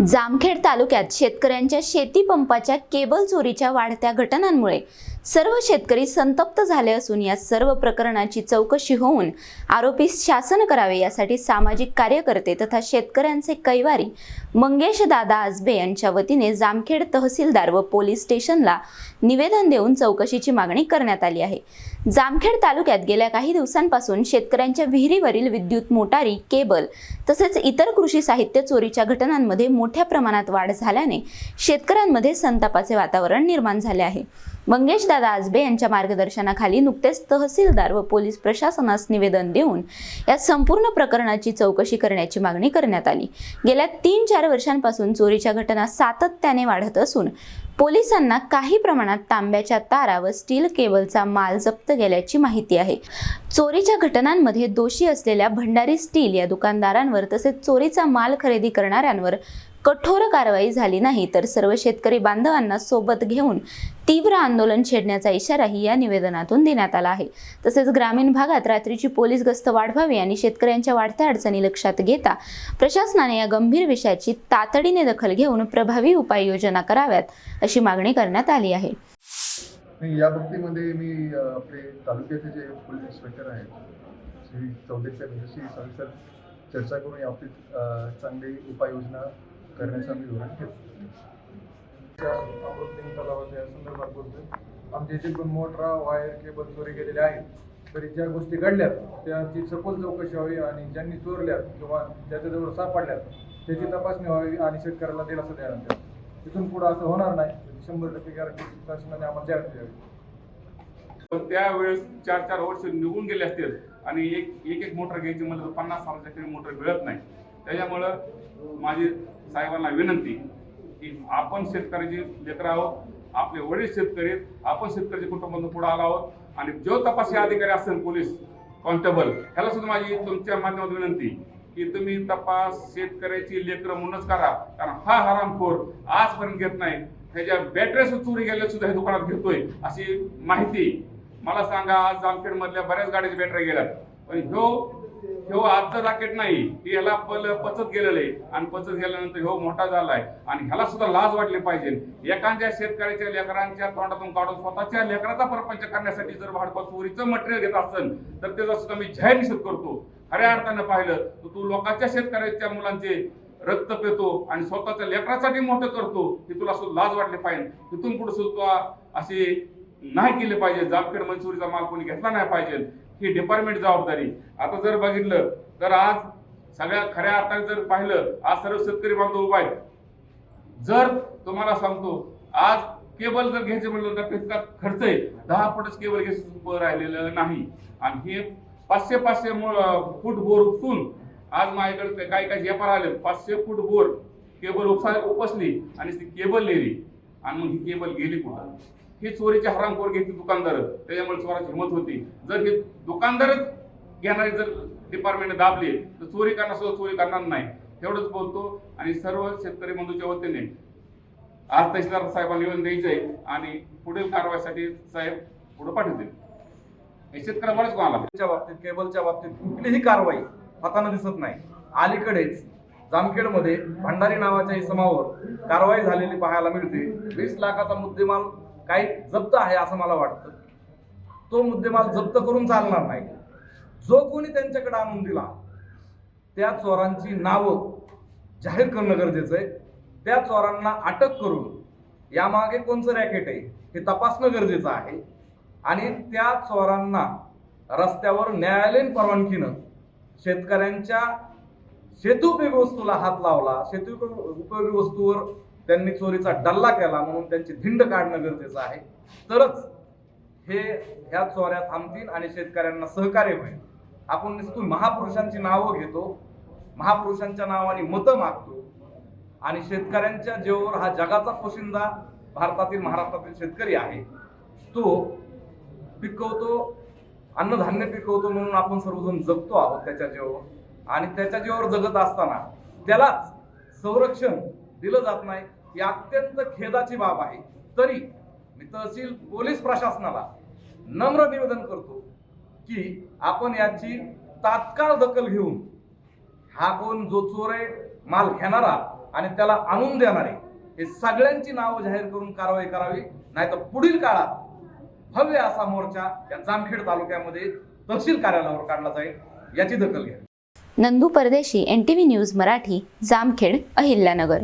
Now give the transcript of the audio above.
जामखेड तालुक्यात शेतकऱ्यांच्या शेती पंपाच्या केबल चोरीच्या वाढत्या घटनांमुळे सर्व शेतकरी संतप्त झाले असून या सर्व प्रकरणाची चौकशी होऊन आरोपी शासन करावे यासाठी सामाजिक कार्यकर्ते तथा शेतकऱ्यांचे कैवारी मंगेश दादा आजबे यांच्या वतीने जामखेड तहसीलदार व पोलीस स्टेशनला निवेदन देऊन चौकशीची मागणी करण्यात आली आहे। जामखेड तालुक्यात गेल्या काही दिवसांपासून शेतकऱ्यांच्या विहिरीवरील विद्युत मोटारी, केबल तसेच इतर कृषी साहित्य चोरीच्या घटनांमध्ये मोठ्या प्रमाणात वाढ झाल्याने शेतकऱ्यांमध्ये संतापाचे वातावरण निर्माण झाले आहे। मंगेश दादा आजबे यांच्या मार्गदर्शनाखाली नुकतेच तहसीलदार व पोलीस प्रशासनास निवेदन देऊन या संपूर्ण प्रकरणाची चौकशी करण्याची मागणी करण्यात आली। गेल्या 3-4 वर्षांपासून चोरीच्या घटना सातत्याने वाढत असून पोलिसांना काही प्रमाणात तांब्याच्या तारा व स्टील केबलचा माल जप्त केल्याची माहिती आहे। चोरीच्या घटनांमध्ये दोषी असलेल्या भंडारी स्टील या दुकानदारांवर तसेच चोरीचा माल खरेदी करणाऱ्यांवर कठोर कारवाई झाली नाही तर सर्व शेतकरी बांधवांना सोबत घेऊन तीव्र आंदोलन छेडण्याचा इशाराही या निवेदनातून देण्यात आला आहे। तसेच ग्रामीण भागात रात्रीची पोलीस गस्त वाढवावी आणि शेतकऱ्यांच्या वाढत्या अडचणी लक्षात घेता प्रशासनाने या गंभीर विषयाची तातडीने दखल घेऊन प्रभावी उपाययोजना कराव्यात अशी मागणी करण्यात आली आहे। या बाबतीमध्ये मी आपले तालुक्याचे जे पोलीस इन्स्पेक्टर आहेत श्री चौधरी साहेब यांच्याशी सविस्तर चर्चा करून या बाबतीत चांगली उपाययोजना करण्याचा मी धोरण घेतलं। तलावाच्या संदर्भात बोलतोय। आमच्या इथे पण मोटरा, वायर, केबल चोरी गेलेल्या आहेत, तरी ज्या गोष्टी घडल्यात त्याची सखोल चौकशी व्हावी आणि ज्यांनी चोरल्यात किंवा ज्याच्याजवळ सापडल्यात त्याची तपासणी व्हावी आणि शेतकऱ्याला दिलासा द्यावा लागेल। तिथून पुढे असं होणार नाही, 100% गॅरंटी शासनाने आम्हाला गॅरंटी द्यावी। त्यावेळेस 4-4 वर्ष निघून गेले असतील आणि एक मोटर घ्यायची म्हणलं तर 50,000 मोटर मिळत नाही। त्याच्यामुळं माझी साहेबांना विनंती की आपण शेतकऱ्याची लेकरं आहोत, आपले वडील शेतकरी, आपण शेतकऱ्याच्या कुटुंबातून पुढे आलो आहोत आणि जो तपासी अधिकारी असेल पोलीस कॉन्स्टेबल ह्याला सुद्धा माझी तुमच्या माध्यमातून विनंती की तुम्ही तपास शेतकऱ्याची लेकरं म्हणूनच करा, कारण हा हरामखोर आजपर्यंत घेत नाही, ह्याच्या बॅटऱ्या चोरी गेल्या सुद्धा हे दुकानात घेतोय अशी माहिती मला सांगा। आज जामखेड मधल्या बऱ्याच गाड्याच्या बॅटऱ्या गेल्यात, पण ह्यो आजचं राकेट नाही, ह्याला पचत गेलेलं आहे आणि पचत गेल्यानंतर ह्यो मोठा झालाय आणि ह्याला सुद्धा लाज वाटली पाहिजे। एखाद्या शेतकऱ्याच्या लेकरांच्या तोंडातून काढून स्वतःच्या लेकराचा परपंच करण्यासाठी जर भाडपा चोरीचं मटेरियल घेत असेल तर त्याचा सुद्धा मी जाहीर निषेध करतो। खऱ्या अर्थानं पाहिलं तर तू लोकांच्या शेतकऱ्याच्या मुलांचे रक्त पेतो आणि स्वतःच्या लेकरासाठी मोठं करतो, ही तुला सुद्धा लाज वाटली पाहिजे। तिथून पुढे सुद्धा असे नाही केले पाहिजे। जामखेड मंजुरीचा माल कोणी घेतला नाही पाहिजे, ही डिपार्टमेंट जबाबदारी। आता जर बघितलं तर आज सगळ्या खऱ्या अर्थाने जर पाहिलं आज सर्व शेतकरी बांधव उभा आहेत। जर तुम्हाला सांगतो आज केबल जर घ्यायचे म्हणलं तर त्याचा खर्च आहे 10 फूटच केबल घ्यायचं राहिलेलं नाही आणि हे 500 फूट बोर उपसून आज माझ्याकडे काही व्यापार आले 500 फूट बोर केबल उपसली आणि ती केबल नेली आणि मग ही केबल गेली कुठं? ही चोरीचे हरामखोर घेतली दुकानदार, त्याच्यामुळे चोराची हिंमत होती। जर हे दुकानदारच घेणारे जर डिपार्टमेंट दाबले तर चोरी करणार नाही। तेवढंच बोलतो आणि सर्व शेतकरी बंधूच्या वतीने आज तहसीलदार साहेबांना निवेदन द्यायचंय आणि पुढील कारवाईसाठी साहेब पुढे पाठवतील। हे शेतकऱ्या बरेच कोणाला बाबतीत केबलच्या बाबतीत कुठलीही कारवाई हाताने दिसत नाही। अलीकडेच जामखेडमध्ये भंडारी नावाच्या इसमावर कारवाई झालेली पाहायला मिळते। 20 लाखाचा मुद्देमाल काही जप्त आहे असं मला वाटतं। तो मुद्देमाल जप्त करून चालणार नाही। जो कोणी त्यांच्याकडे आणून दिला त्या चोरांची नावं जाहीर करणं गरजेचं आहे। त्या चोरांना अटक करून यामागे कोणचं रॅकेट आहे हे तपासणं गरजेचं आहे आणि त्या चोरांना रस्त्यावर न्यायालयीन परवानगीनं शेतकऱ्यांच्या शेतोपयोगी वस्तूला हात लावला, शेतोपयोगी वस्तूवर त्यांनी चोरीचा डल्ला केला म्हणून त्यांची धिंड काढणं गरजेचं आहे। तरच ह्या चोऱ्या थांबतील आणि शेतकऱ्यांना सहकार्य होईल। आपण नुसतं महापुरुषांची नावं घेतो, महापुरुषांच्या नावाने मतं मागतो आणि शेतकऱ्यांच्या जीवावर हा जगाचा पोशिंदा भारतातील महाराष्ट्रातील शेतकरी आहे, तो पिकवतो, अन्नधान्य पिकवतो म्हणून आपण सर्वजण जगतो आहोत त्याच्या जीवावर आणि त्याच्या जीवावर जगत असताना त्यालाच संरक्षण दिलं जात नाही, ही अत्यंत खेदाची बाब आहे। तरी मी तहसील पोलीस प्रशासनाला नम्र निवेदन करतो की आपण याची तात्काळ दखल घेऊन हा कोण जो चोर आहे माल घेणारा आणि त्याला आणून देणारे हे सगळ्यांची नावं जाहीर करून कारवाई करावी, नाहीतर पुढील काळात भव्य असा मोर्चा या जामखेड तालुक्यामध्ये तहसील कार्यालयावर काढला जाईल, याची दखल घ्या. नंदू परदेशी, NTV न्यूज मराठी, जामखेड, अहिल्यानगर.